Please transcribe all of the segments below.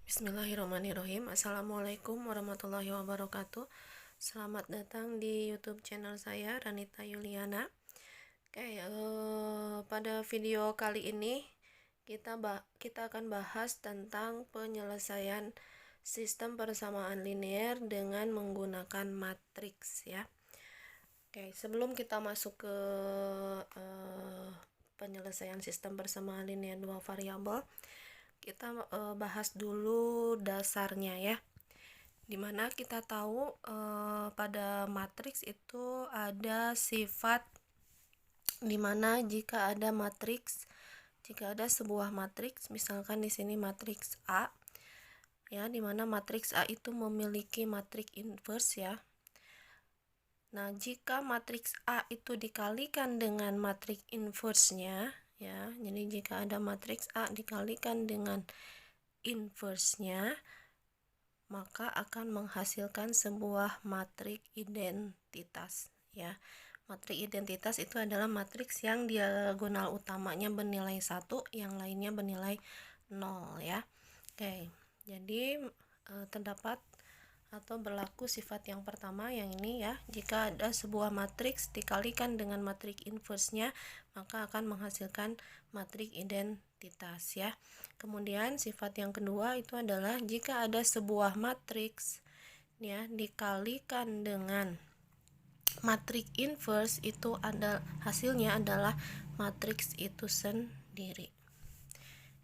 Bismillahirrahmanirrahim. Assalamualaikum warahmatullahi wabarakatuh. Selamat datang di YouTube channel saya, Ranita Yuliana. Pada video kali ini kita akan bahas tentang penyelesaian sistem persamaan linear dengan menggunakan matriks ya. Sebelum kita masuk ke penyelesaian sistem persamaan linear dua variabel, kita bahas dulu dasarnya ya, dimana kita tahu pada matriks itu ada sifat dimana jika ada sebuah matriks, misalkan di sini matriks A ya, dimana matriks A itu memiliki matriks inverse ya. Nah, jika matriks A itu dikalikan dengan matriks inverse-nya ya, jadi jika ada matriks A dikalikan dengan inverse-nya, maka akan menghasilkan sebuah matriks identitas ya. Matriks identitas itu adalah matriks yang diagonal utamanya bernilai 1, yang lainnya bernilai 0 ya. Jadi terdapat atau berlaku sifat yang pertama yang ini ya, jika ada sebuah matriks dikalikan dengan matriks inverse-nya, maka akan menghasilkan matriks identitas ya. Kemudian sifat yang kedua itu adalah jika ada sebuah matriks ya dikalikan dengan matriks inverse, itu ada hasilnya adalah matriks itu sendiri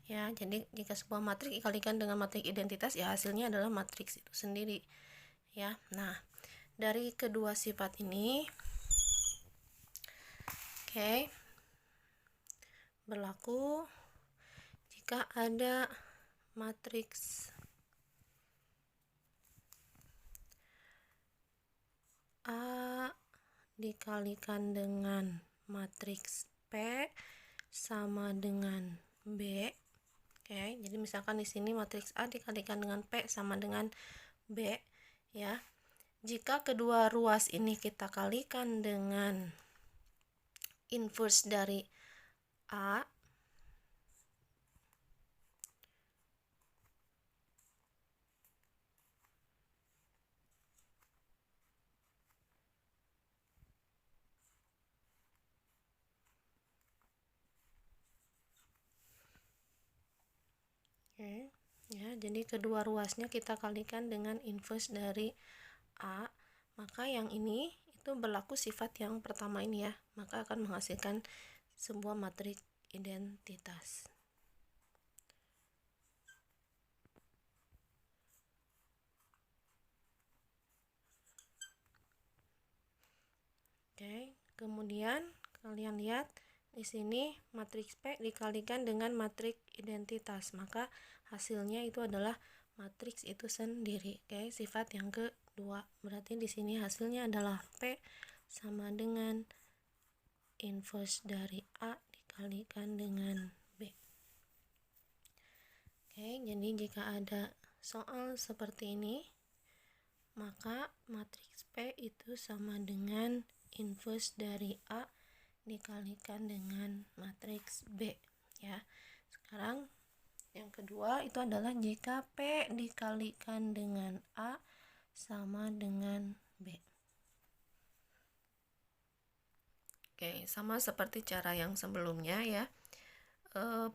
ya. Jadi jika sebuah matriks dikalikan dengan matriks identitas ya, hasilnya adalah matriks itu sendiri ya. Nah, dari kedua sifat ini berlaku jika ada matriks A dikalikan dengan matriks P sama dengan B. Jadi misalkan di sini matriks A dikalikan dengan P sama dengan B ya. Jika kedua ruas ini kita kalikan dengan inverse dari A, ya, jadi kedua ruasnya kita kalikan dengan inverse dari A, maka yang ini itu berlaku sifat yang pertama ini ya, maka akan menghasilkan sebuah matriks identitas. Kemudian kalian lihat di sini matriks P dikalikan dengan matriks identitas, maka hasilnya itu adalah matriks itu sendiri. Sifat yang kedua, berarti di sini hasilnya adalah P sama dengan inverse dari A dikalikan dengan B. Jadi jika ada soal seperti ini, maka matriks P itu sama dengan inverse dari A dikalikan dengan matriks B ya. Sekarang yang kedua itu adalah jika P dikalikan dengan A sama dengan B. Sama seperti cara yang sebelumnya ya.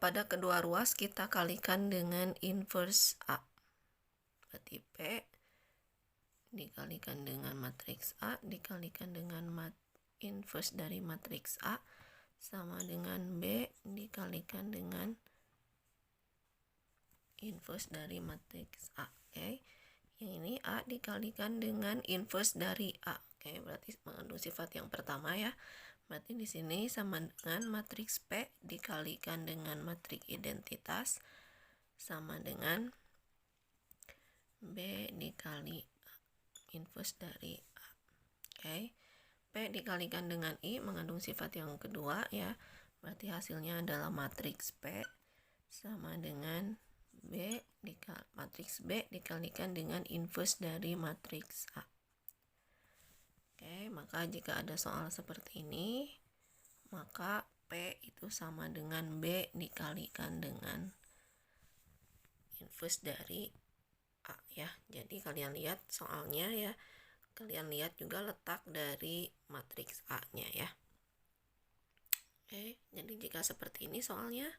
Pada kedua ruas kita kalikan dengan inverse A. Berarti P dikalikan dengan matriks A dikalikan dengan inverse dari matriks A sama dengan B dikalikan dengan inverse dari matriks A. Yang ini A dikalikan dengan inverse dari A. Berarti mengandung sifat yang pertama ya. Berarti di sini sama dengan matriks P dikalikan dengan matriks identitas sama dengan B dikali inverse dari A. P dikalikan dengan I mengandung sifat yang kedua ya. Berarti hasilnya adalah matriks P sama dengan matriks B dikalikan dengan inverse dari matriks A. Maka jika ada soal seperti ini, maka P itu sama dengan B dikalikan dengan inverse dari A ya. Jadi kalian lihat soalnya ya, kalian lihat juga letak dari matriks A-nya ya. Oke, jadi jika seperti ini soalnya,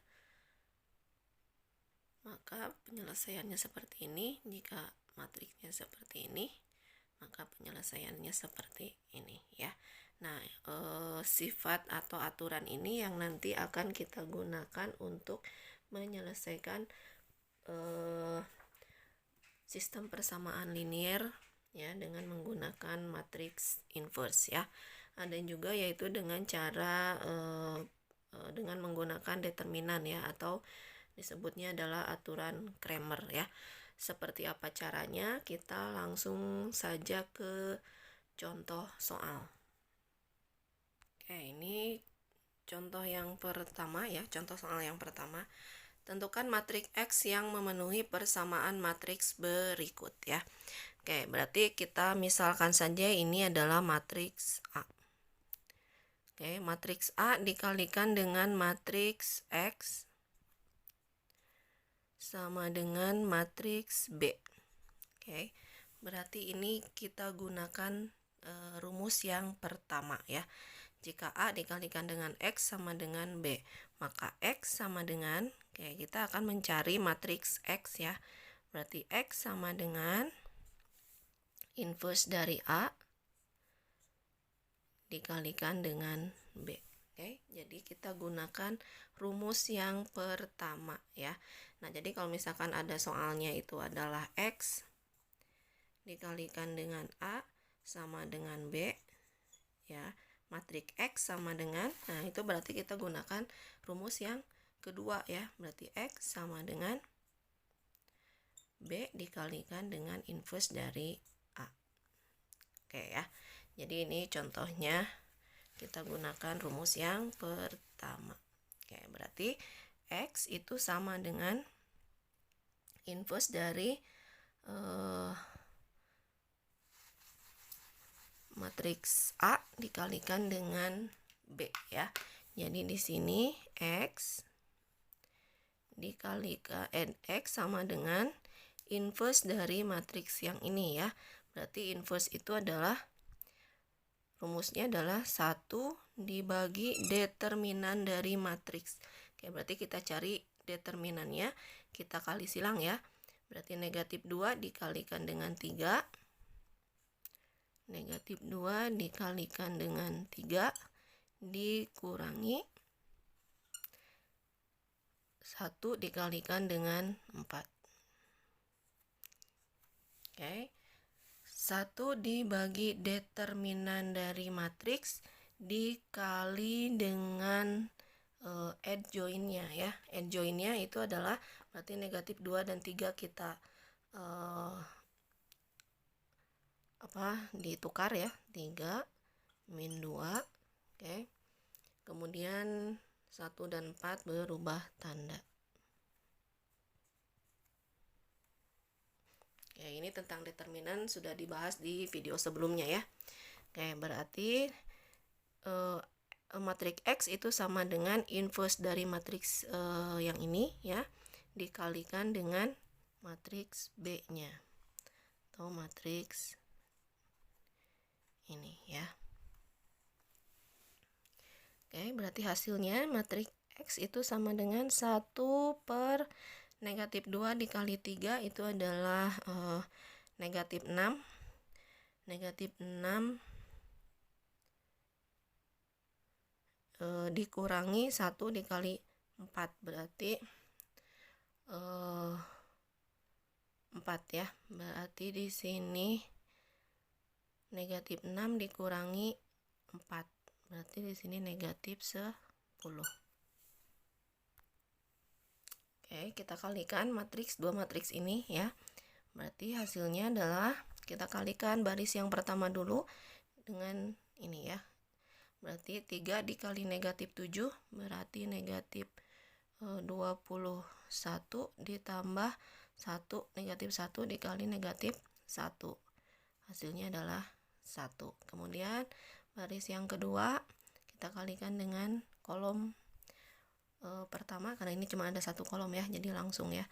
maka penyelesaiannya seperti ini. Jika matriksnya seperti ini, maka penyelesaiannya seperti ini ya. Nah, sifat atau aturan ini yang nanti akan kita gunakan untuk menyelesaikan sistem persamaan linier ya dengan menggunakan matriks inverse ya. Ada juga yaitu dengan cara dengan menggunakan determinan ya, atau disebutnya adalah aturan Cramer ya. Seperti apa caranya? Kita langsung saja ke contoh soal. Oke, ini contoh yang pertama ya, contoh soal yang pertama. Tentukan matriks X yang memenuhi persamaan matriks berikut ya. Oke, berarti kita misalkan saja ini adalah matriks A. Oke, matriks A dikalikan dengan matriks X sama dengan matriks B. Oke, berarti ini kita gunakan rumus yang pertama ya. Jika A dikalikan dengan X sama dengan B, maka X sama dengan, oke, kita akan mencari matriks X ya. Berarti X sama dengan inverse dari A dikalikan dengan B. Oke, jadi kita gunakan rumus yang pertama ya. Nah, jadi kalau misalkan ada soalnya itu adalah X dikalikan dengan A sama dengan B ya. Matriks X sama dengan, nah itu berarti kita gunakan rumus yang kedua ya. Berarti X sama dengan B dikalikan dengan inverse dari A. Oke ya. Jadi ini contohnya kita gunakan rumus yang pertama. Oke, berarti X itu sama dengan inverse dari matriks A dikalikan dengan B ya. Jadi di sini X dikalikan X sama dengan inverse dari matriks yang ini ya. Berarti inverse itu adalah rumusnya adalah 1 dibagi determinan dari matriks. Oke, berarti kita cari determinannya, kita kali silang ya. Berarti negatif 2 dikalikan dengan 3. Negatif 2 dikalikan dengan 3 dikurangi 1 dikalikan dengan 4. Oke. 1 dibagi determinan dari matriks dikali dengan adjointnya ya. Adjointnya itu adalah berarti negatif 2 dan 3 kita ditukar ya, 3 min 2. Oke. Kemudian 1 dan 4 berubah tanda. Oke, ini tentang determinan sudah dibahas di video sebelumnya ya. Oke, berarti matriks X itu sama dengan inverse dari matriks yang ini ya, dikalikan dengan matriks B-nya atau matriks ini ya. Oke, berarti hasilnya matriks X itu sama dengan 1 per negatif 2 dikali 3 itu adalah negatif 6. Negatif 6 dikurangi 1 dikali 4 berarti 4 ya. Berarti di sini negatif 6 dikurangi 4. Berarti di sini negatif 10. Oke, kita kalikan matriks dua matriks ini ya. Berarti hasilnya adalah kita kalikan baris yang pertama dulu dengan ini ya. Berarti 3 dikali negatif 7 berarti negatif 21 ditambah 1 negatif 1 dikali negatif 1. Hasilnya adalah 1. Kemudian baris yang kedua kita kalikan dengan kolom pertama, karena ini cuma ada satu kolom ya, jadi langsung ya.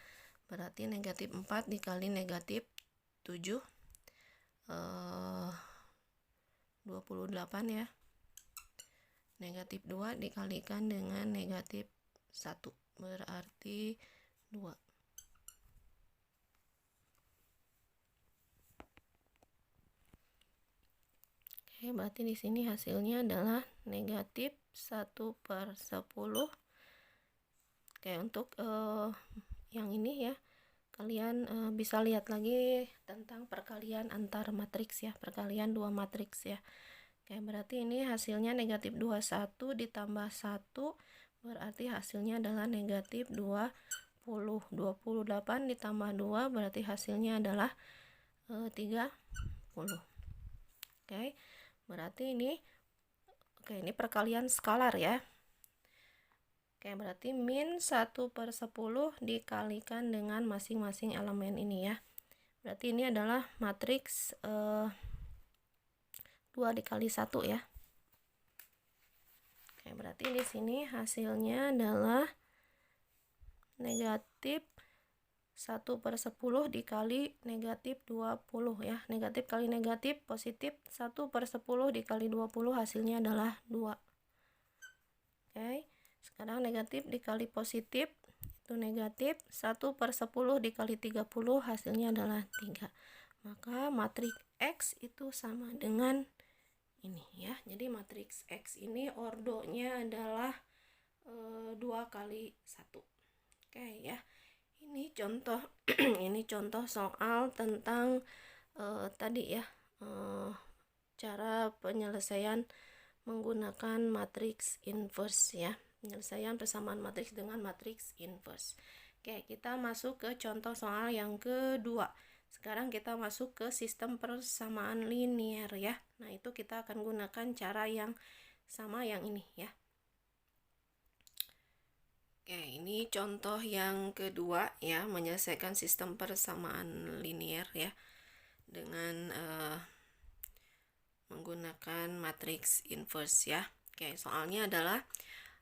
berarti negatif 4 dikali negatif 7, 28 ya. Negatif 2 dikalikan dengan negatif 1, berarti 2. Oke, berarti di sini hasilnya adalah negatif 1/10. Oke, untuk yang ini ya, kalian bisa lihat lagi tentang perkalian antar matriks ya, perkalian dua matriks ya. Oke, berarti ini hasilnya negatif 21 ditambah 1, berarti hasilnya adalah negatif 20. 28 ditambah 2 berarti hasilnya adalah 30. Oke, berarti ini ini perkalian skalar ya. Oke, berarti min 1/10 dikalikan dengan masing-masing elemen ini ya. Berarti ini adalah matriks 2 dikali 1 ya. Oke, berarti di sini hasilnya adalah negatif 1/10 dikali negatif 20 ya. Negatif kali negatif positif, 1/10 dikali 20 hasilnya adalah 2. Oke, sekarang negatif dikali positif itu negatif, 1/10 dikali 30 hasilnya adalah 3. Maka matriks X itu sama dengan ini ya. Jadi matriks X ini ordonya adalah 2 kali 1. Oke ya. Ini contoh ini contoh soal tentang tadi ya, cara penyelesaian menggunakan matriks inverse ya, penyelesaian persamaan matriks dengan matriks inverse. Oke, kita masuk ke contoh soal yang kedua. Sekarang kita masuk ke sistem persamaan linier ya. Nah, itu kita akan gunakan cara yang sama yang ini ya. Oke, ini contoh yang kedua ya, menyelesaikan sistem persamaan linier ya dengan menggunakan matriks inverse ya. Oke, soalnya adalah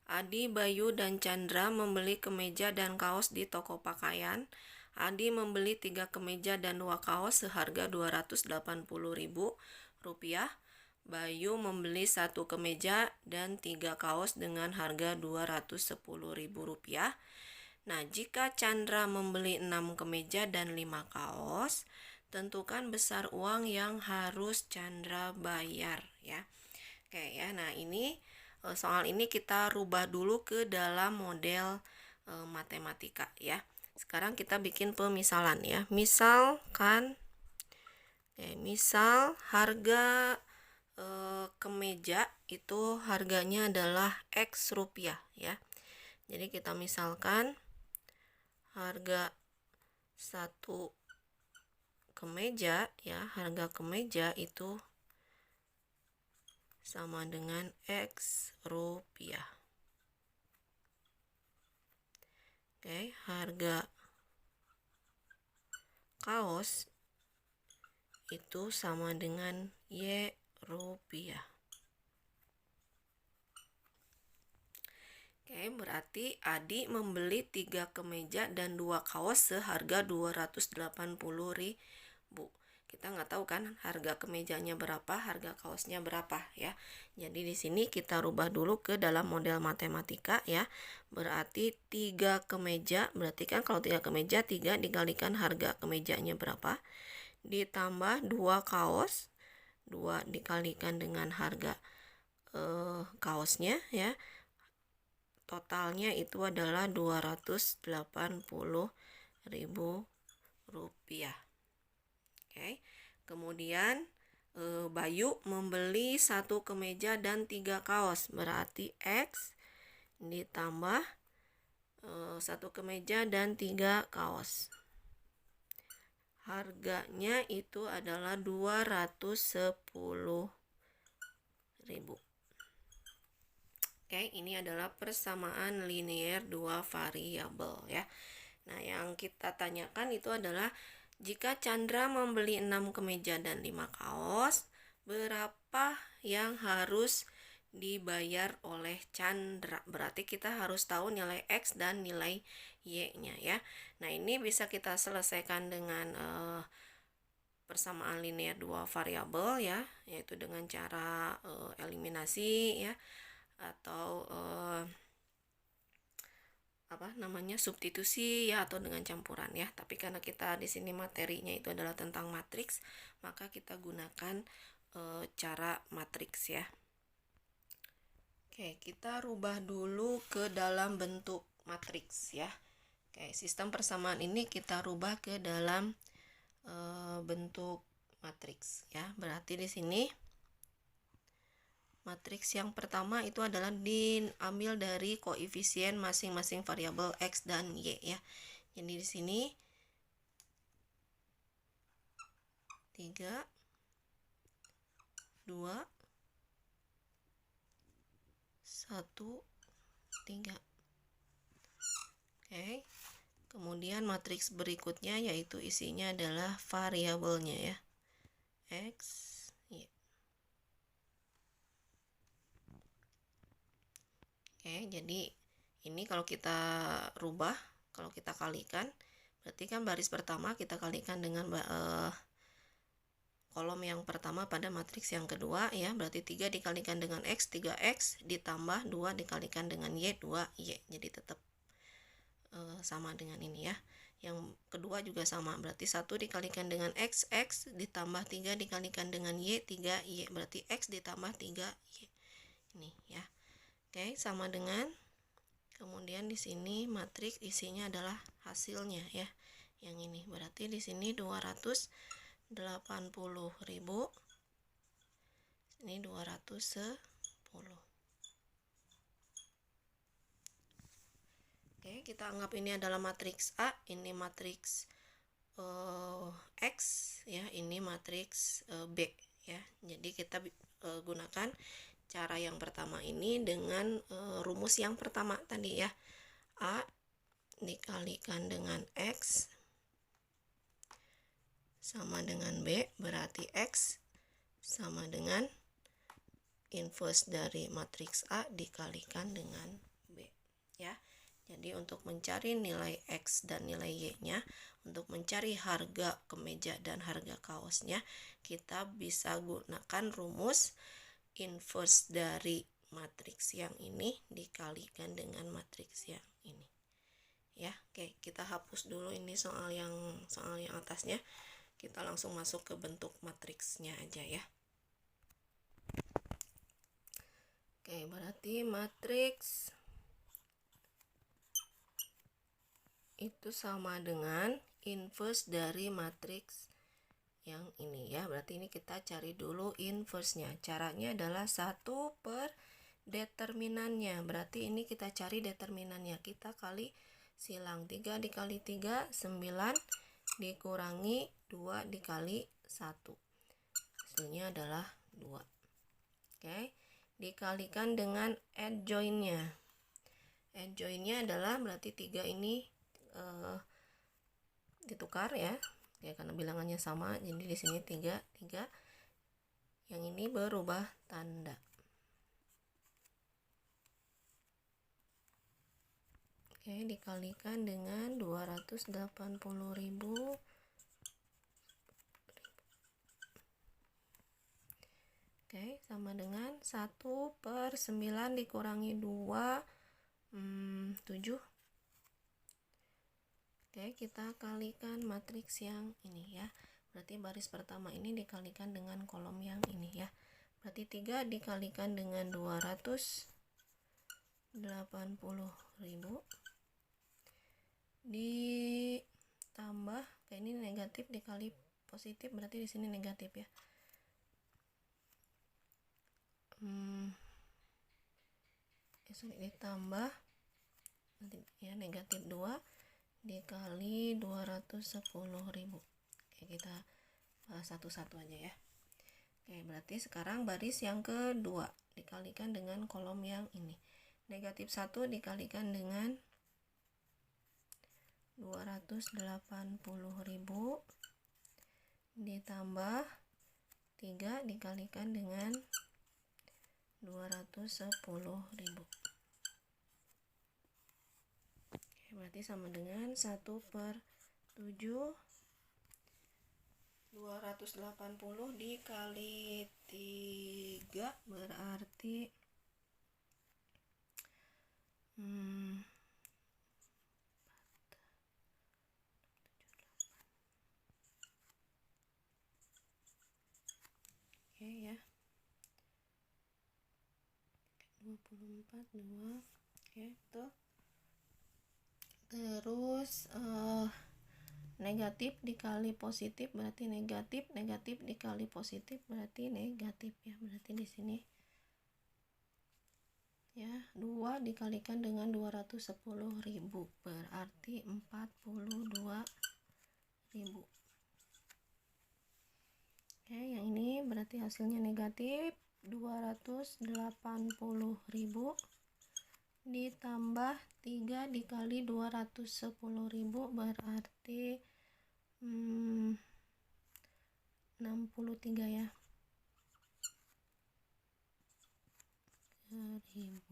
Adi, Bayu, dan Chandra membeli kemeja dan kaos di toko pakaian. Adi membeli 3 kemeja dan 2 kaos seharga Rp280.000. Bayu membeli 1 kemeja dan 3 kaos dengan harga Rp210.000. Nah, jika Chandra membeli 6 kemeja dan 5 kaos, tentukan besar uang yang harus Chandra bayar ya. Oke ya, nah ini soal ini kita rubah dulu ke dalam model matematika ya. Sekarang kita bikin pemisalan ya. Misalkan misal harga kemeja itu harganya adalah X rupiah ya. Jadi kita misalkan harga 1 kemeja ya, harga kemeja itu sama dengan X rupiah. Oke, harga kaos itu sama dengan Y rupiah. Oke, berarti Adi membeli 3 kemeja dan 2 kaos seharga Rp280.000. Kita nggak tahu kan harga kemejanya berapa, harga kaosnya berapa ya. Jadi di sini kita rubah dulu ke dalam model matematika ya. Berarti 3 kemeja, berarti kan kalau 3 kemeja 3 dikalikan harga kemejanya berapa, ditambah 2 kaos, 2 dikalikan dengan harga kaosnya ya. Totalnya itu adalah Rp280.000. Oke. Kemudian Bayu membeli 1 kemeja dan 3 kaos, berarti X ditambah 1 kemeja dan 3 kaos. Harganya itu adalah Rp210.000. Oke, ini adalah persamaan linier 2 variabel ya. Nah, yang kita tanyakan itu adalah jika Chandra membeli 6 kemeja dan 5 kaos, berapa yang harus dibayar oleh Chandra? Berarti kita harus tahu nilai X dan nilai Y-nya ya. Nah, ini bisa kita selesaikan dengan persamaan linear dua variabel ya, yaitu dengan cara eliminasi ya, atau substitusi ya, atau dengan campuran ya. Tapi karena kita di sini materinya itu adalah tentang matriks, maka kita gunakan cara matriks ya. Oke, kita rubah dulu ke dalam bentuk matriks ya. Oke, sistem persamaan ini kita rubah ke dalam bentuk matriks ya. Berarti di sini matriks yang pertama itu adalah diambil dari koefisien masing-masing variabel X dan Y ya. Jadi di sini 3 2 1 3. Oke. Kemudian matriks berikutnya yaitu isinya adalah variabelnya ya. X, Y. Oke, jadi ini kalau kita rubah, kalau kita kalikan, berarti kan baris pertama kita kalikan dengan kolom yang pertama pada matriks yang kedua ya. Berarti 3 dikalikan dengan X, 3X, ditambah 2 dikalikan dengan Y, 2Y. Jadi tetap sama dengan ini ya. Yang kedua juga sama, berarti 1 dikalikan dengan X, X ditambah 3 dikalikan dengan Y, 3Y. Berarti X ditambah 3Y. Ini ya. Oke, sama dengan, kemudian di sini matriks isinya adalah hasilnya ya. Yang ini berarti di sini 280.000. Ini 210. Oke, kita anggap ini adalah matriks A, ini matriks X ya, ini matriks B ya. Jadi kita gunakan cara yang pertama ini dengan rumus yang pertama tadi ya. A dikalikan dengan X sama dengan B, berarti X sama dengan inverse dari matriks A dikalikan dengan B ya. Jadi untuk mencari nilai X dan nilai Y-nya, untuk mencari harga kemeja dan harga kaosnya, kita bisa gunakan rumus inverse dari matriks yang ini dikalikan dengan matriks yang ini. Ya, oke, kita hapus dulu ini soal yang atasnya. Kita langsung masuk ke bentuk matriksnya aja ya. Oke, berarti matriks itu sama dengan inverse dari matriks yang ini ya. Berarti ini kita cari dulu inverse-nya. Caranya adalah 1 per determinannya. Berarti ini kita cari determinannya. Kita kali silang, 3 dikali 3 9 dikurangi 2 dikali 1. Hasilnya adalah 2. Oke, dikalikan dengan adjoint-nya. Adjoint-nya adalah berarti 3 ini ditukar ya. Ya, karena bilangannya sama, jadi di sini 3. Yang ini berubah tanda. Oke, dikalikan dengan 280.000. Oke, sama dengan 1 per 9 dikurangi 2, 7. Oke, kita kalikan matriks yang ini ya. Berarti baris pertama ini dikalikan dengan kolom yang ini ya. Berarti 3 dikalikan dengan 280.000 ditambah, kayak ini negatif dikali positif, berarti di sini negatif ya. Ditambah nanti ya, negatif 2 dikali 210.000. Oke, kita satu-satu aja ya. Oke, berarti sekarang baris yang kedua dikalikan dengan kolom yang ini. Negatif 1 dikalikan dengan 280.000 ditambah 3 dikalikan dengan 210.000. Oke, berarti sama dengan 1/7 280 dikali 3 berarti oke ya, 24 2 oke tuh. Terus negatif dikali positif berarti negatif, negatif dikali positif berarti negatif ya. Berarti di sini ya 2 dikalikan dengan 210.000 berarti 42.000. Oke, yang ini berarti hasilnya negatif 280.000 ditambah 3 dikali 210.000 berarti 63 ya. 1000.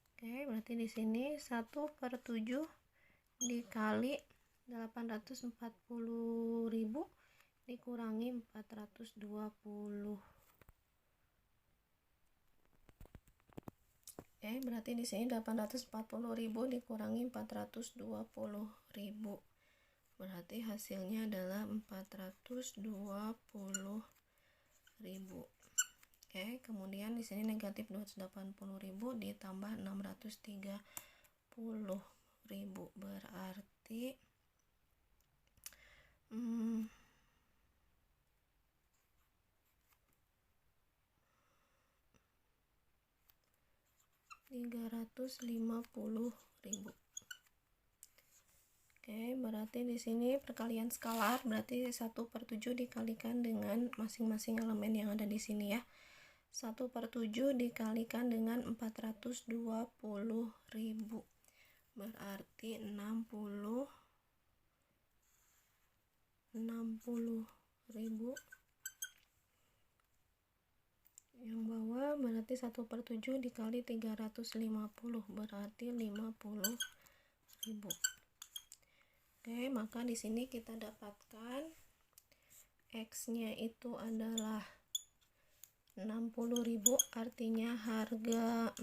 Oke, berarti di sini 1/7 dikali 840.000 dikurangi 420. Oke, berarti di sini 840.000 dikurangi 420.000. Berarti hasilnya adalah 420.000. Oke, kemudian di sini negatif 280.000 ditambah 630.000 berarti 350.000. Oke, berarti di sini perkalian skalar berarti 1/7 dikalikan dengan masing-masing elemen yang ada di sini ya. 1/7 dikalikan dengan 420.000 berarti 60.000. Yang bawah berarti 1/7 dikali 350 berarti 50.000. Oke, maka di sini kita dapatkan X-nya itu adalah 60.000, artinya harga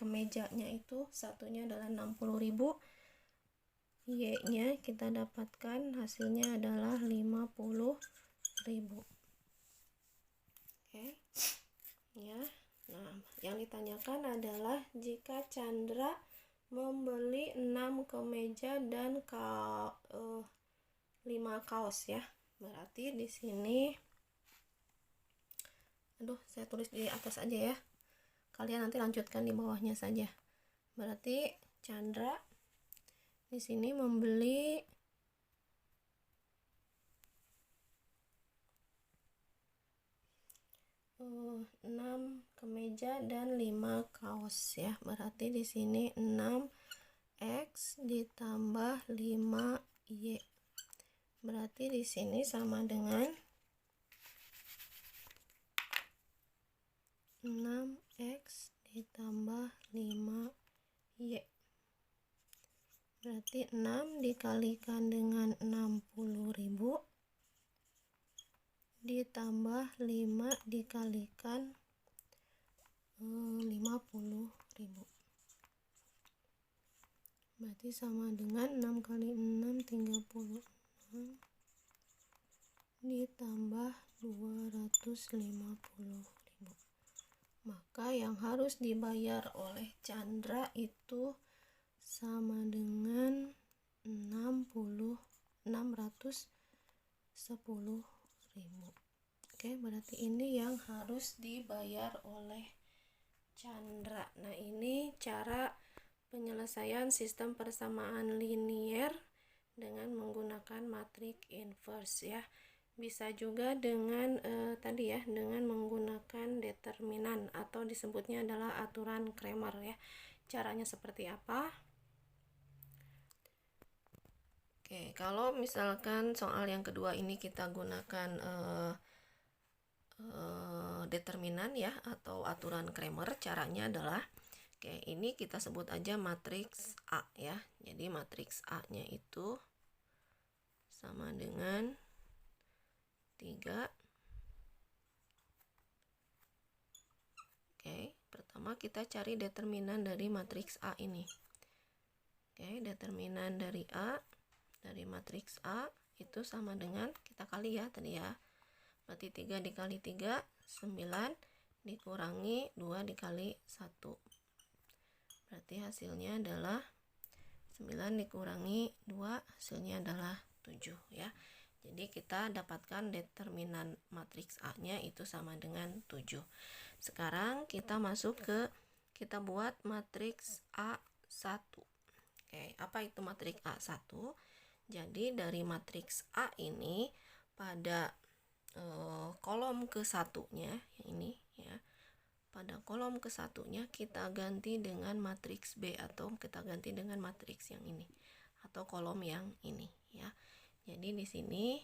kemejanya itu satunya adalah 60.000. Y-nya kita dapatkan hasilnya adalah 50.000. Oke. Ya. Nah, yang ditanyakan adalah jika Chandra membeli 6 kemeja dan 5 kaos ya. Berarti di sini saya tulis di atas aja ya. Kalian nanti lanjutkan di bawahnya saja. Berarti Chandra di sini membeli 6 kemeja dan 5 kaos ya. Berarti di sini 6X ditambah 5Y. Berarti di sini sama dengan 6X ditambah 5Y. Berarti 6 dikalikan dengan 60.000 ditambah 5 dikalikan 50.000. Berarti sama dengan 6 kali 6 36 ditambah 250.000. Maka yang harus dibayar oleh Chandra itu sama dengan 610.000. Oke, berarti ini yang harus dibayar oleh Chandra. Nah, ini cara penyelesaian sistem persamaan linier dengan menggunakan matriks inverse ya. Bisa juga dengan tadi ya, dengan menggunakan determinan atau disebutnya adalah aturan Cramer ya. Caranya seperti apa? Oke, kalau misalkan soal yang kedua ini kita gunakan determinan ya atau aturan Cramer, caranya adalah Oke, ini kita sebut aja matriks A ya. Jadi matriks A-nya itu sama dengan 3. Oke, pertama kita cari determinan dari matriks A ini. Oke, determinan dari A, dari matriks A itu sama dengan, kita kali ya tadi ya. Berarti 3 dikali 3, 9 dikurangi 2 dikali 1. Berarti hasilnya adalah 9 dikurangi 2, hasilnya adalah 7 ya. Jadi kita dapatkan determinan matriks A-nya itu sama dengan 7. Sekarang kita kita buat matriks A1. Oke, apa itu matriks A1? Jadi dari matriks A ini pada kolom ke-1-nya yang ini ya. Pada kolom ke-1-nya kita ganti dengan matriks B atau kita ganti dengan matriks yang ini atau kolom yang ini ya. Jadi di sini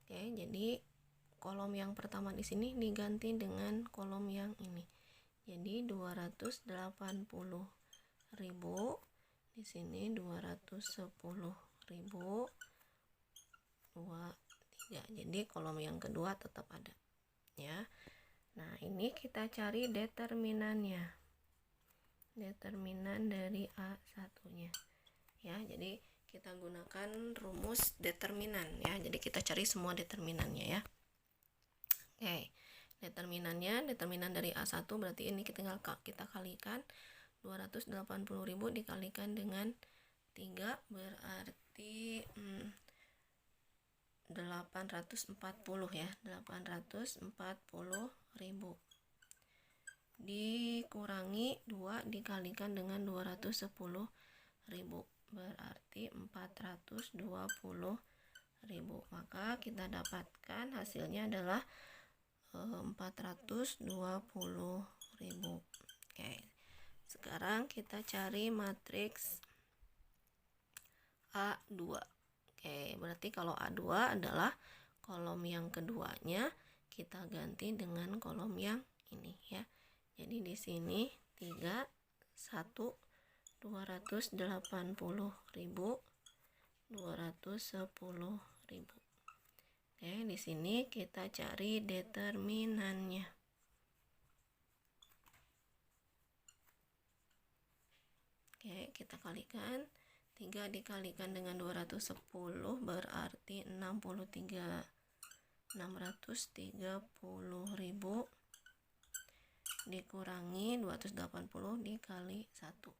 jadi kolom yang pertama di sini diganti dengan kolom yang ini. Jadi 280.000 di sini 210.000 2, 3. Jadi kolom yang kedua tetap ada ya. Nah, ini kita cari determinannya. Determinan dari A1-nya. Ya, jadi kita gunakan rumus determinan ya. Jadi kita cari semua determinannya ya. Oke. Determinan dari A1 berarti ini tinggal kita kalikan 280.000 dikalikan dengan 3 berarti 840 ya, 840.000 dikurangi 2 dikalikan dengan 210.000 berarti 420.000. Maka kita dapatkan hasilnya adalah 420.000. Oke. Sekarang kita cari matriks A2. Oke, berarti kalau A2 adalah kolom yang keduanya, kita ganti dengan kolom yang ini ya. Jadi di sini 3, 1, 280.000, 210.000. Oke, di sini kita cari determinannya. Oke, kita kalikan. 3 dikalikan dengan 210 berarti 630.000 dikurangi 280 dikali 1,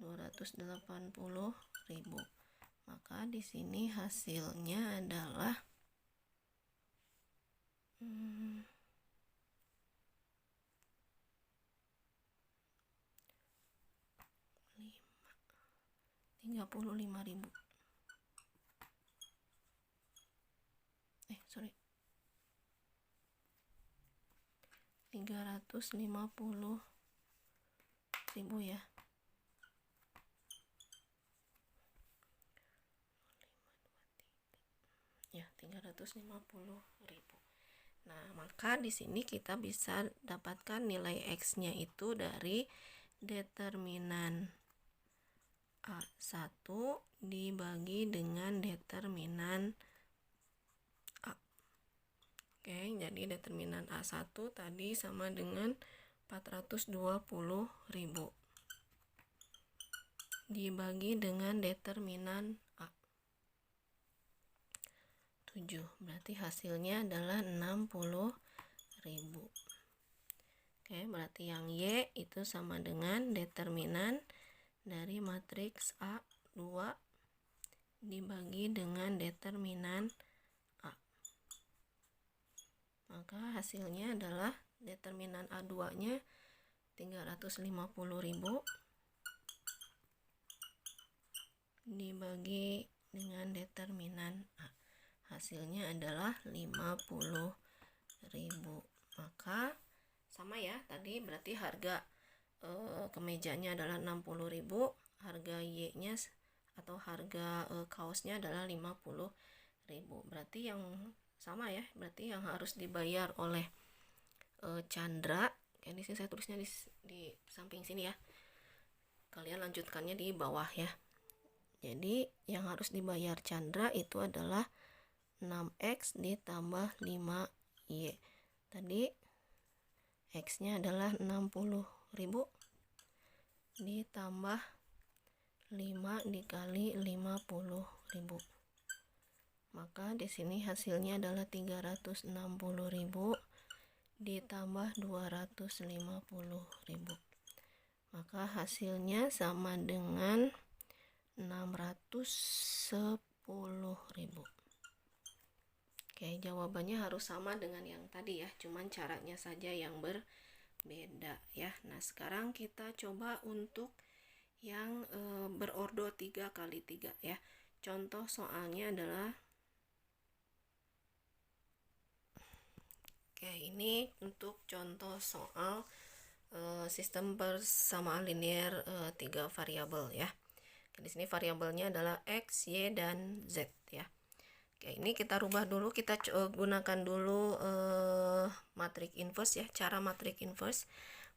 280.000. Maka di sini hasilnya adalah 35.000. Sorry. 350.000 ya. Ya, 350.000. Nah, maka di sini kita bisa dapatkan nilai X-nya itu dari determinan A1 dibagi dengan determinan A. Oke, jadi determinan A1 tadi sama dengan 420.000 dibagi dengan determinan A 7. Berarti hasilnya adalah 60.000. Oke, berarti yang Y itu sama dengan determinan dari matriks A2 dibagi dengan determinan A. Maka hasilnya adalah determinan A2-nya 350.000 dibagi dengan determinan A. Hasilnya adalah 50.000. Maka sama ya, tadi berarti harga kemejanya adalah 60.000, harga Y-nya atau harga kaosnya adalah 50.000. Berarti yang sama ya, berarti yang harus dibayar oleh Chandra Oke, di sini saya tulisnya di samping sini ya. Kalian lanjutkannya di bawah ya. Jadi yang harus dibayar Chandra itu adalah 6X ditambah 5Y. Tadi X-nya adalah 60.000 ditambah 5 dikali 50.000. Maka di sini hasilnya adalah 360.000 ditambah 250.000. Maka hasilnya sama dengan 610.000. Oke, jawabannya harus sama dengan yang tadi ya, cuman caranya saja yang berbeda ya. Nah, sekarang kita coba untuk yang berordo 3 kali 3 ya. Contoh soalnya adalah ini untuk contoh soal sistem persamaan linear 3 variabel ya. Di sini variabelnya adalah X, Y, dan Z ya. Oke, ini kita rubah dulu, kita gunakan dulu matriks inverse ya, cara matriks inverse.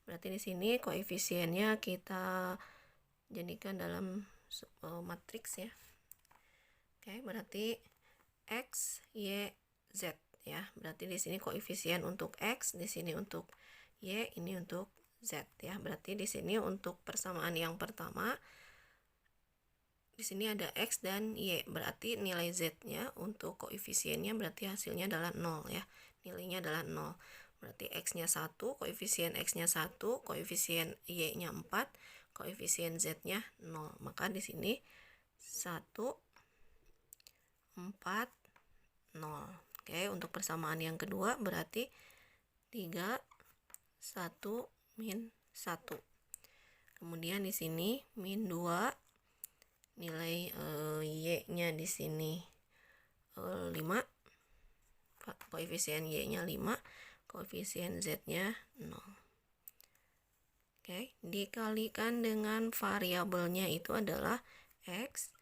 Berarti di sini koefisiennya kita jadikan dalam matriks ya. Oke, berarti X, Y, Z ya. Berarti di sini koefisien untuk X, di sini untuk Y, ini untuk Z ya. Berarti di sini untuk persamaan yang pertama di sini ada X dan Y, berarti nilai Z-nya untuk koefisiennya berarti hasilnya adalah 0 ya. Nilainya adalah 0. Berarti X-nya 1, koefisien X-nya 1, koefisien Y-nya 4, koefisien Z-nya 0. Maka di sini 1, 4, 0. Oke, untuk persamaan yang kedua berarti 3, 1, min 1. Kemudian di sini min 2, nilai Y-nya di sini 5, koefisien Y-nya 5, koefisien Z-nya 0. Oke, dikalikan dengan variabelnya itu adalah X,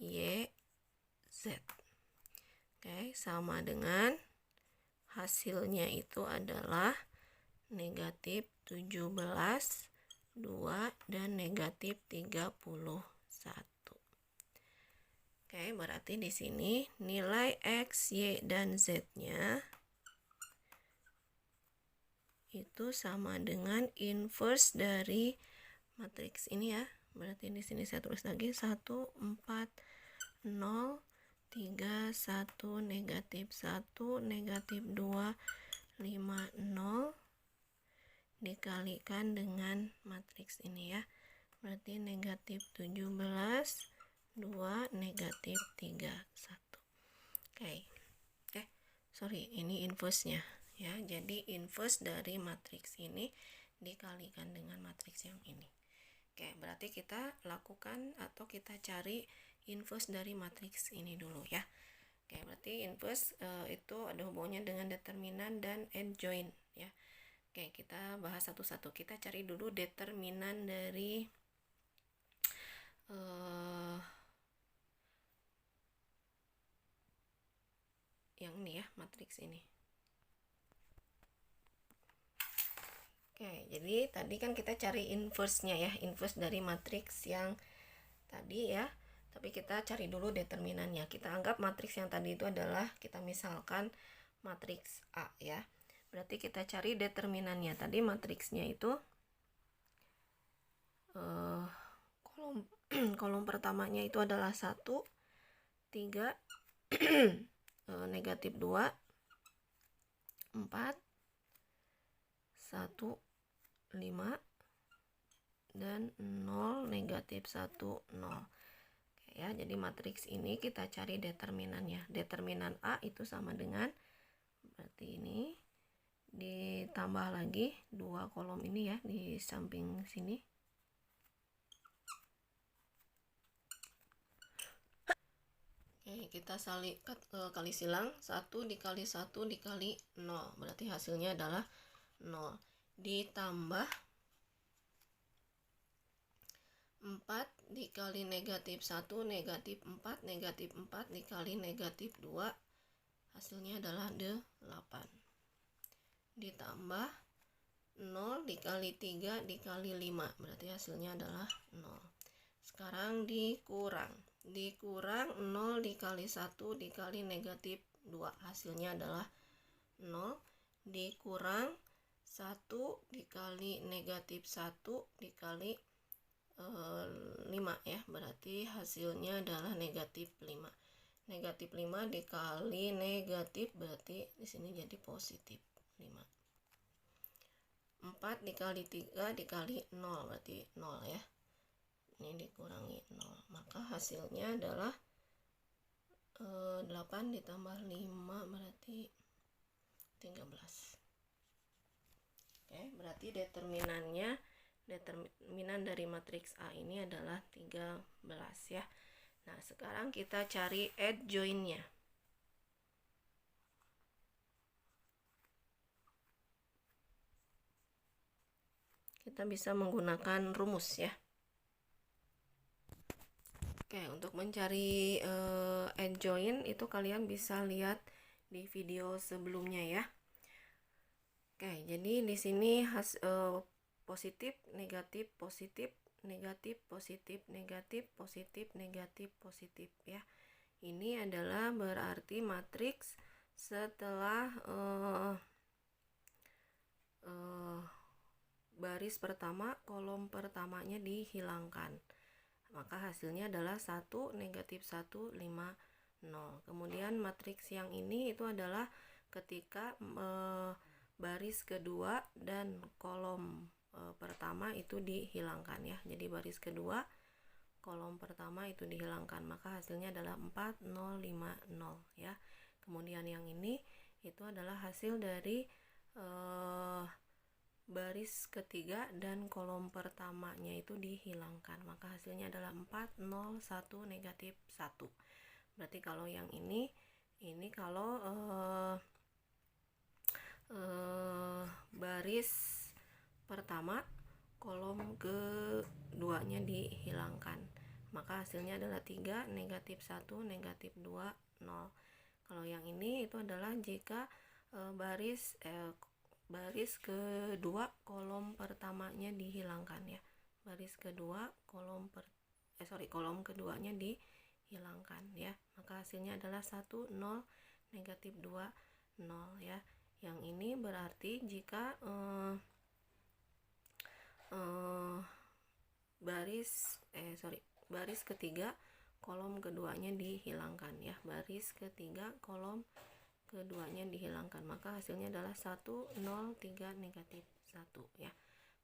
Y, Z. Oke, sama dengan hasilnya itu adalah negatif 17, 2, dan negatif 31. Oke, berarti di sini nilai X, Y, dan Z-nya itu sama dengan inverse dari matriks ini ya. Berarti di sini saya tulis lagi 1, 4, 0, 3, 1, negatif 1, negatif 2, 5, 0 dikalikan dengan matriks ini ya. Berarti negatif 17, 2, negatif 3, 1. Oke. Sorry, ini inverse-nya ya. Jadi inverse dari matriks ini dikalikan dengan matriks yang ini. Oke, berarti kita lakukan atau kita cari inverse dari matriks ini dulu ya. Oke, berarti inverse itu ada hubungannya dengan determinan dan adjoint ya. Oke, kita bahas satu-satu. Kita cari dulu determinan dari yang ini ya, matriks ini. Oke, jadi tadi kan kita cari inverse-nya ya, inverse dari matriks yang tadi ya. Tapi kita cari dulu determinannya. Kita anggap matriks yang tadi itu adalah, kita misalkan matriks A ya. Berarti kita cari determinannya. Tadi matriksnya itu kolom pertamanya itu adalah 1, 3, negatif 2, 4, 1, 5, dan 0, negatif 1, 0. Oke ya, jadi matriks ini kita cari determinannya. Determinan A itu sama dengan, berarti ini ditambah lagi 2 kolom ini ya di samping sini. Oke, kita kali silang 1 dikali 1 dikali 0, berarti hasilnya adalah 0 ditambah 4 dikali negatif 1 negatif 4 negatif 4 dikali negatif 2, hasilnya adalah 8 ditambah 0 dikali 3 dikali 5, berarti hasilnya adalah 0. Sekarang dikurang 0 dikali 1 dikali negatif 2, hasilnya adalah 0. Dikurang 1 dikali negatif 1 dikali 5 ya, berarti hasilnya adalah negatif 5. Negatif 5 dikali negatif berarti di sini jadi positif 5. 4 dikali 3 dikali 0 berarti 0 ya. Ini dikurangi 0, maka hasilnya adalah 8 ditambah 5 berarti 13. Oke, berarti determinan dari matriks A ini adalah 13 ya. Nah, sekarang kita cari adjoint-nya. Kita bisa menggunakan rumus ya. Oke, untuk mencari adjoint itu kalian bisa lihat di video sebelumnya ya. Oke, jadi di sini positif, negatif, positif, negatif, positif, negatif, positif, negatif, positif ya. Ini adalah berarti matriks setelah baris pertama, kolom pertamanya dihilangkan. Maka hasilnya adalah 1, negatif 1, 5, 0. Kemudian matriks yang ini itu adalah ketika baris kedua dan kolom pertama itu dihilangkan ya. Jadi baris kedua, kolom pertama itu dihilangkan, maka hasilnya adalah 4, 0, 5, 0 ya. Kemudian yang ini itu adalah hasil dari baris ketiga dan kolom pertamanya itu dihilangkan, maka hasilnya adalah 4, 0, 1, negatif 1. Berarti kalau yang ini kalau baris pertama, kolom keduanya dihilangkan, maka hasilnya adalah 3, negatif 1, negatif 2, 0. Kalau yang ini itu adalah jika baris kedua kolom pertamanya dihilangkan ya. Baris kedua kolom keduanya dihilangkan ya. Maka hasilnya adalah 1, 0, negatif 2, 0 ya. Yang ini berarti jika baris ketiga kolom keduanya dihilangkan ya. Baris ketiga kolom keduanya dihilangkan, maka hasilnya adalah 1, 0, 3, negatif 1 ya.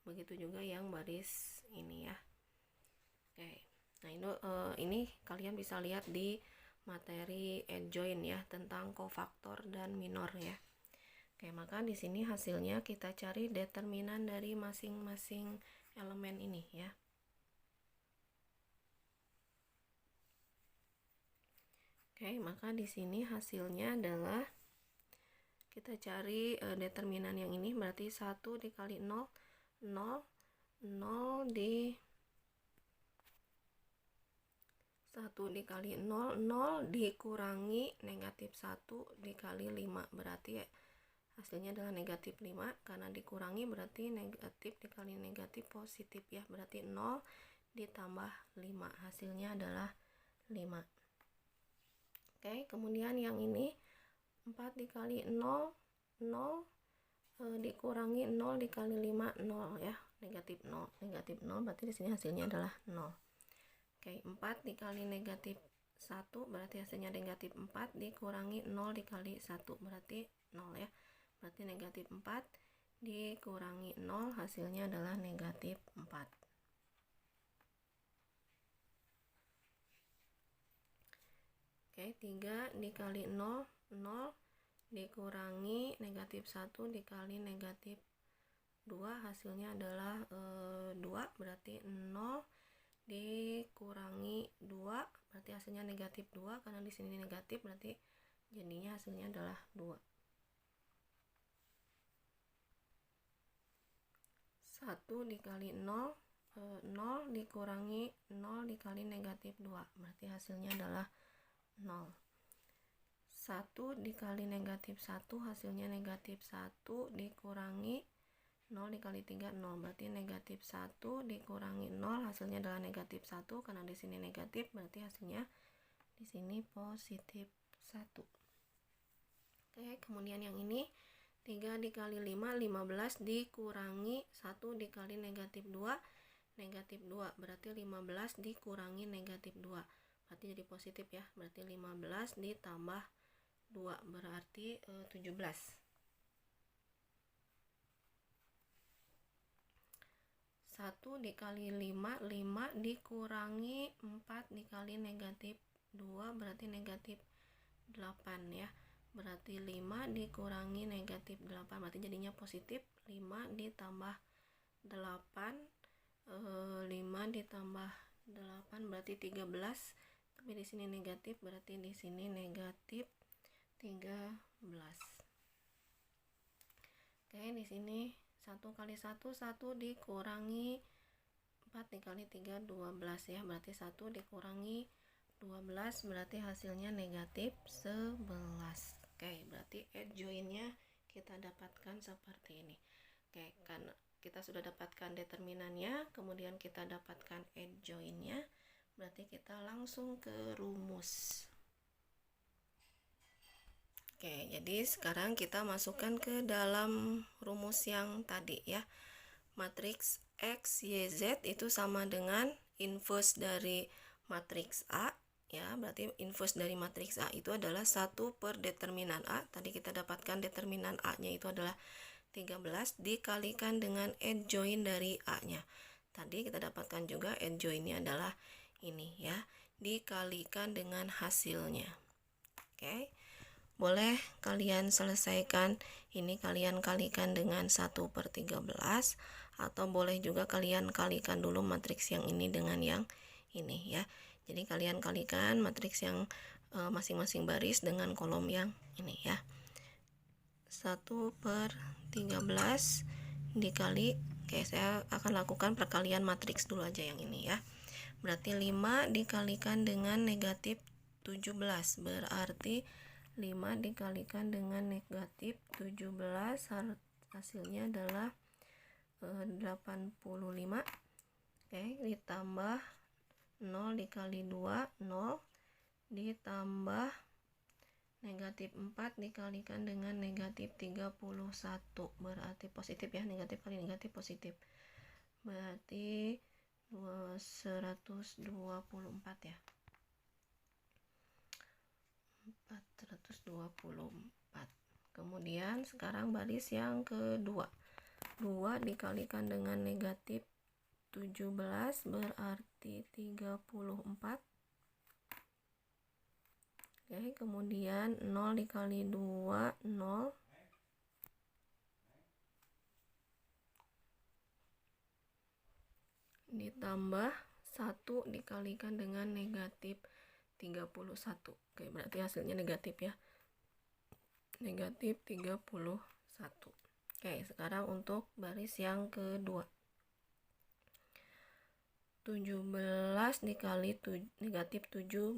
Begitu juga yang baris ini ya. Oke, nah ini kalian bisa lihat di materi adjoint ya, tentang kofaktor dan minor ya. Oke, maka di sini hasilnya kita cari determinan dari masing-masing elemen ini ya. Oke, maka di sini hasilnya adalah kita cari determinan yang ini, berarti 1 dikali 0, 0, 0 di 1 dikali 0, 0 dikurangi negatif 1 dikali 5, berarti hasilnya adalah negatif 5, karena dikurangi berarti negatif dikali negatif positif ya, berarti 0 ditambah 5, hasilnya adalah 5. Oke, kemudian yang ini 4 dikali 0, 0 dikurangi 0 dikali 5, 0 ya, negatif 0, negatif 0 berarti di sini hasilnya adalah 0. Oke, 4 dikali negatif 1 berarti hasilnya negatif 4 dikurangi 0 dikali 1 berarti 0 ya, berarti negatif 4 dikurangi 0 hasilnya adalah negatif 4. Oke, 3 dikali 0, 0 dikurangi negatif 1 dikali negatif 2 hasilnya adalah 2, berarti 0 dikurangi 2 berarti hasilnya negatif 2, karena di sini negatif berarti jadinya hasilnya adalah 2. 1 dikali 0, 0 dikurangi 0 dikali negatif 2 berarti hasilnya adalah 0. 1 dikali negatif 1 hasilnya negatif 1 dikurangi 0 dikali 3 0, berarti negatif 1 dikurangi 0 hasilnya adalah negatif 1. Karena di sini negatif berarti hasilnya di sini positif 1. Oke, kemudian yang ini 3 dikali 5 15 dikurangi 1 dikali negatif 2 negatif 2, berarti 15 dikurangi negatif 2 berarti jadi positif ya. Berarti 15 ditambah 2 berarti 17. 1 dikali 5 5 dikurangi 4 dikali negatif 2 berarti negatif 8 ya. Berarti 5 dikurangi negatif 8 berarti jadinya positif. 5 ditambah 8 5 ditambah 8 berarti 13, tapi di sini negatif berarti di sini negatif 13. Oke, di sini 1 kali 1 1 dikurangi 4 dikali 3 12 ya. Berarti 1 dikurangi 12 berarti hasilnya negatif 11. Oke, berarti adjointnya kita dapatkan seperti ini. Oke, karena kita sudah dapatkan determinannya, kemudian kita dapatkan adjointnya, berarti kita langsung ke rumus. Oke, jadi sekarang kita masukkan ke dalam rumus yang tadi ya. Matriks X, Y, Z itu sama dengan inverse dari matriks A ya. Berarti inverse dari matriks A itu adalah 1 per determinan A. Tadi kita dapatkan determinan A-nya itu adalah 13 dikalikan dengan adjoint dari A-nya. Tadi kita dapatkan juga adjoint-nya adalah ini ya, dikalikan dengan hasilnya. Oke. Boleh kalian selesaikan ini, kalian kalikan dengan 1 per 13, atau boleh juga kalian kalikan dulu matriks yang ini dengan yang ini ya. Jadi kalian kalikan matriks yang masing-masing baris dengan kolom yang ini ya. 1 per 13 dikali, oke, saya akan lakukan perkalian matriks dulu aja yang ini ya. Berarti 5 dikalikan dengan negatif 17 berarti 5 dikalikan dengan negatif 17 hasilnya adalah 85. Oke, ditambah 0 dikali 2 0 ditambah negatif 4 dikalikan dengan negatif 31 berarti positif ya. Negatif kali negatif positif berarti 124 ya. 424. Kemudian sekarang baris yang kedua, 2 dikalikan dengan negatif 17 berarti 34. Oke, kemudian 0 dikali 2 0 ditambah 1 dikalikan dengan negatif 31. Oke, berarti hasilnya negatif ya. Negatif 31. Oke, sekarang untuk baris yang kedua. 17 dikali negatif 17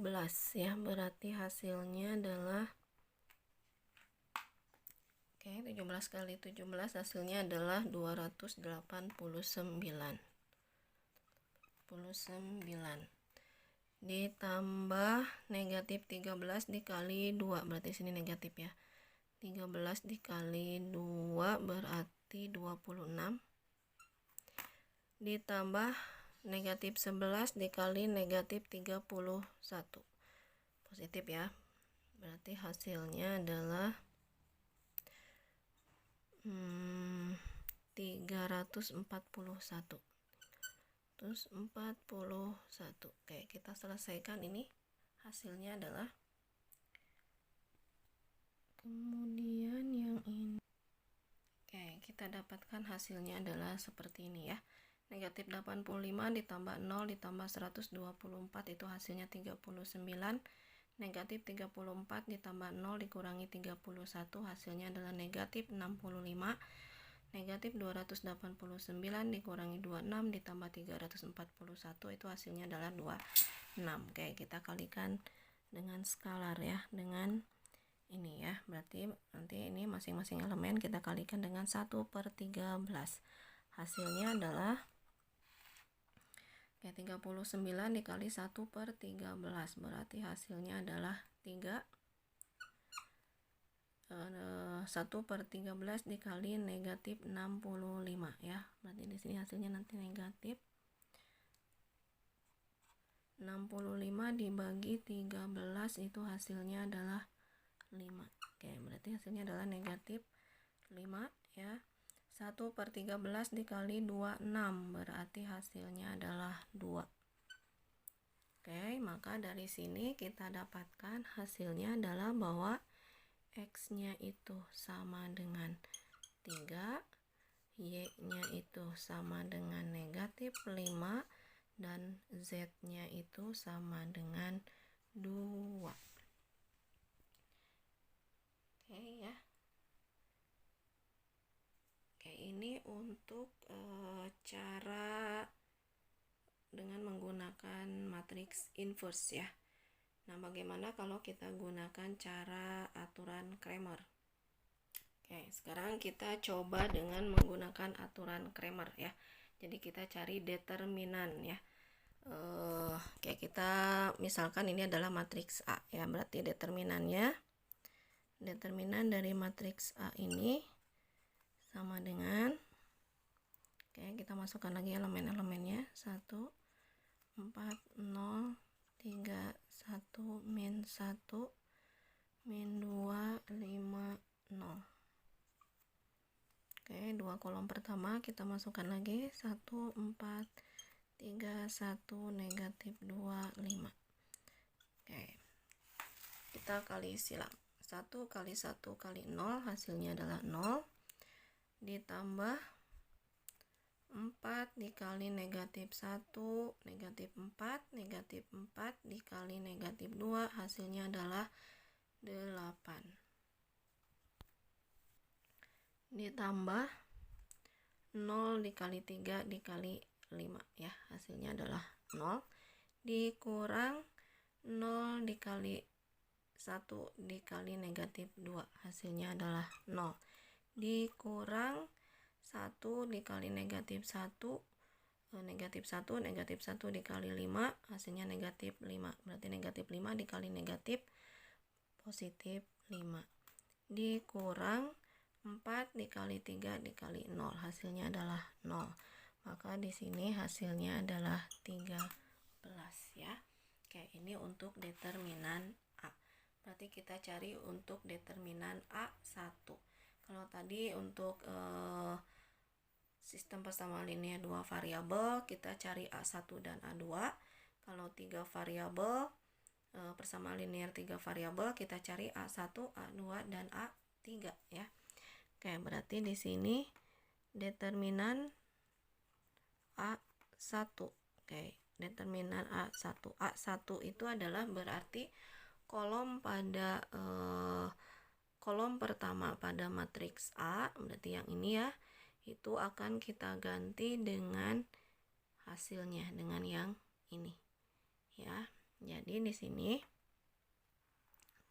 ya, berarti hasilnya adalah, oke, 17 kali 17 hasilnya adalah 289. Ditambah negatif 13 dikali 2 berarti sini negatif ya. 13 dikali 2 berarti 26. Ditambah negatif 11 dikali negatif 31 positif ya. Berarti hasilnya adalah 341. Terus 41. Oke, kita selesaikan ini. Hasilnya adalah, kemudian yang ini. Oke, kita dapatkan hasilnya adalah seperti ini ya. Negatif 85 ditambah 0 ditambah 124 itu hasilnya 39. Negatif 34 ditambah 0 dikurangi 31 hasilnya adalah negatif 65. Negatif 289 dikurangi 26 ditambah 341 itu hasilnya adalah 26. Oke, kita kalikan dengan skalar ya, dengan ini ya. Berarti berarti nanti ini masing-masing elemen kita kalikan dengan 1/13. Hasilnya adalah 39 dikali 1/13, berarti hasilnya adalah 1/13 dikali negatif 65 ya. Berarti di sini hasilnya nanti negatif 65 dibagi 13 itu hasilnya adalah 5. Oke, berarti hasilnya adalah negatif 5 ya. 1/13 dikali 26 berarti hasilnya adalah 2. Oke, maka dari sini kita dapatkan hasilnya adalah bahwa X-nya itu sama dengan 3, Y-nya itu sama dengan negatif 5, dan Z-nya itu sama dengan 2. Oke ya. Oke, ini untuk cara dengan menggunakan matriks inverse ya. Nah, bagaimana kalau kita gunakan cara aturan Cramer? Oke, sekarang kita coba dengan menggunakan aturan Cramer ya. Jadi kita cari determinan ya. Oke, kita misalkan ini adalah matriks A ya. Berarti determinan dari matriks A ini sama dengan, oke, kita masukkan lagi elemen-elemennya. 1, 4, 0, 3, 1, min 1, min 2, 5, 0. Oke, 2 kolom pertama kita masukkan lagi 1, 4, 3, 1, negatif 2, 5. Oke, kita kali silang. 1 kali 1 kali 0 hasilnya adalah 0, ditambah 4 dikali negatif 1, negatif 4, negatif 4 dikali negatif 2 hasilnya adalah 8, ditambah 0 dikali 3 dikali 5 ya, hasilnya adalah 0, dikurang 0 dikali 1 dikali negatif 2 hasilnya adalah 0, dikurang 1 dikali negatif 1, negatif 1 dikali 5 hasilnya negatif 5, berarti negatif 5 dikali negatif positif 5, dikurang 4 dikali 3 dikali 0 hasilnya adalah 0. Maka di sini hasilnya adalah 13 ya. Oke, ini untuk determinan A. Berarti kita cari untuk determinan A1. Kalau tadi untuk sistem persamaan linear 2 variabel, kita cari A1 dan A2. Kalau 3 variabel, persamaan linear 3 variabel, kita cari A1, A2 dan A3 ya. Oke, berarti di sini determinan A1. Oke, determinan A1. A1 itu adalah berarti kolom pertama pada matriks A, berarti yang ini ya, itu akan kita ganti dengan hasilnya, dengan yang ini ya. Jadi di sini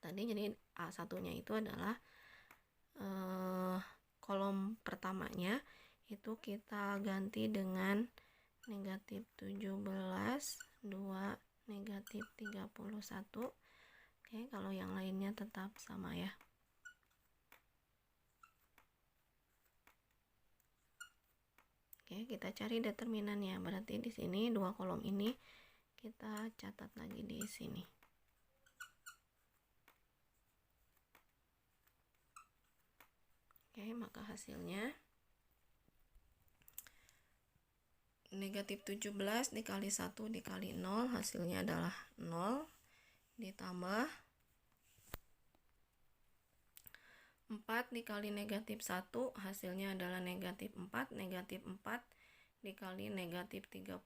tadi jadi A1-nya itu adalah kolom pertamanya itu kita ganti dengan negatif 17, 2, negatif 31. Oke, kalau yang lainnya tetap sama ya. Oke, kita cari determinannya. Berarti di sini 2 kolom ini kita catat lagi di sini. Oke, maka hasilnya negatif 17 dikali 1 dikali 0 hasilnya adalah 0, ditambah 4 dikali negatif 1 hasilnya adalah negatif 4, negatif 4 dikali negatif 31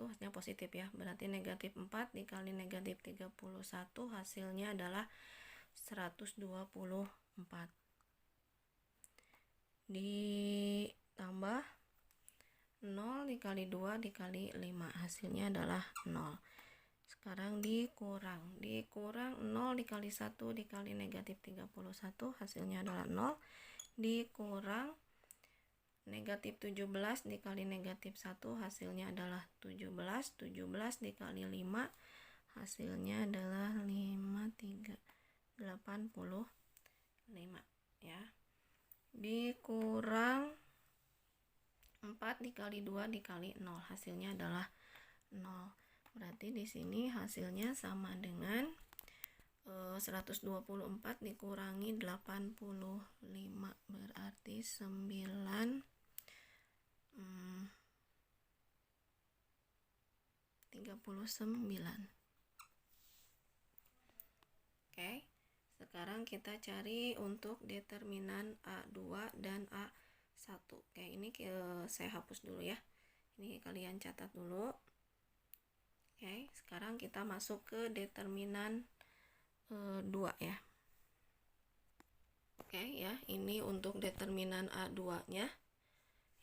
hasilnya positif ya, berarti negatif 4 dikali negatif 31 hasilnya adalah 124, ditambah 0 dikali 2 dikali 5 hasilnya adalah 0. Sekarang dikurang 0 dikali 1 dikali negatif 31 hasilnya adalah 0, dikurang negatif 17 dikali negatif 1 hasilnya adalah 17 dikali 5 hasilnya adalah 85 ya. Dikurang 4 dikali 2 dikali 0 hasilnya adalah 0. Berarti di sini hasilnya sama dengan 124 dikurangi 85 berarti 39. Oke, sekarang kita cari untuk determinan A2 dan A1. Oke, ini saya hapus dulu ya. Ini kalian catat dulu. Oke, sekarang kita masuk ke determinan 2 ya. Oke ya, ini untuk determinan A2 nya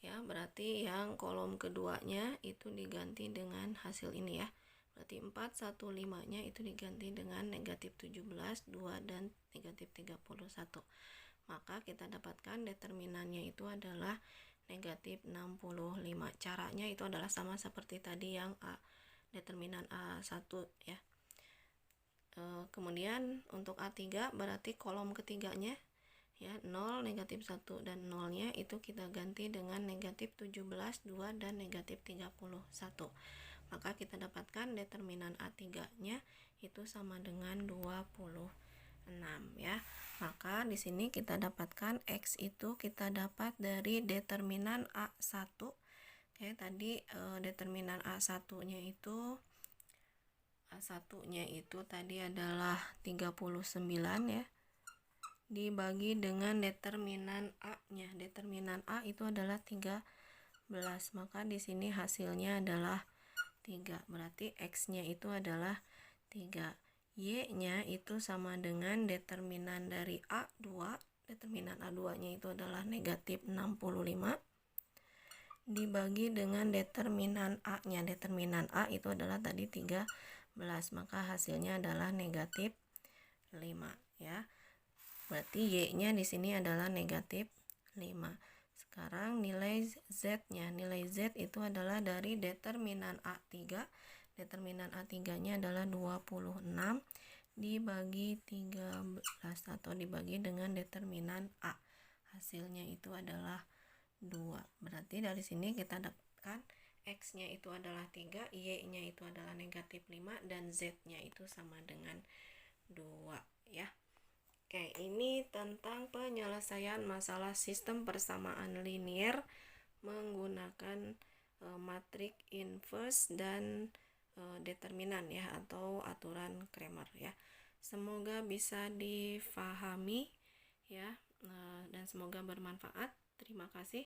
ya, berarti yang kolom keduanya itu diganti dengan hasil ini ya. Berarti 4, 1, 5 nya itu diganti dengan negatif 17, 2 dan negatif 31. Maka kita dapatkan determinannya itu adalah negatif 65. Caranya itu adalah sama seperti tadi yang determinan A1 ya. Kemudian untuk A3 berarti kolom ketiganya ya, 0, negatif 1 dan 0 nya itu kita ganti dengan negatif 17, 2 dan negatif 31. Maka kita dapatkan determinan A3 nya itu sama dengan 26 ya. Maka di sini kita dapatkan X itu kita dapat dari determinan A1. Oke, tadi determinan A1 nya itu tadi adalah 39 ya, dibagi dengan determinan A-nya. Determinan A itu adalah 13. Maka di sini hasilnya adalah 3. Berarti X-nya itu adalah 3. Y-nya itu sama dengan determinan dari A2. Determinan A2-nya itu adalah negatif 65 dibagi dengan determinan A-nya. Determinan A itu adalah tadi 13, maka hasilnya adalah negatif 5 ya. Berarti Y-nya di sini adalah negatif 5. Sekarang nilai Z-nya. Nilai Z itu adalah dari determinan A3. Determinan A3-nya adalah 26 dibagi 13 atau dibagi dengan determinan A. Hasilnya itu adalah 2. Berarti dari sini kita dapatkan X-nya itu adalah 3, Y-nya itu adalah negatif 5, dan Z-nya itu sama dengan 2 ya. Oke, ini tentang penyelesaian masalah sistem persamaan linear menggunakan matriks inverse dan determinan ya, atau aturan Cramer ya. Semoga bisa difahami ya, dan semoga bermanfaat. Terima kasih.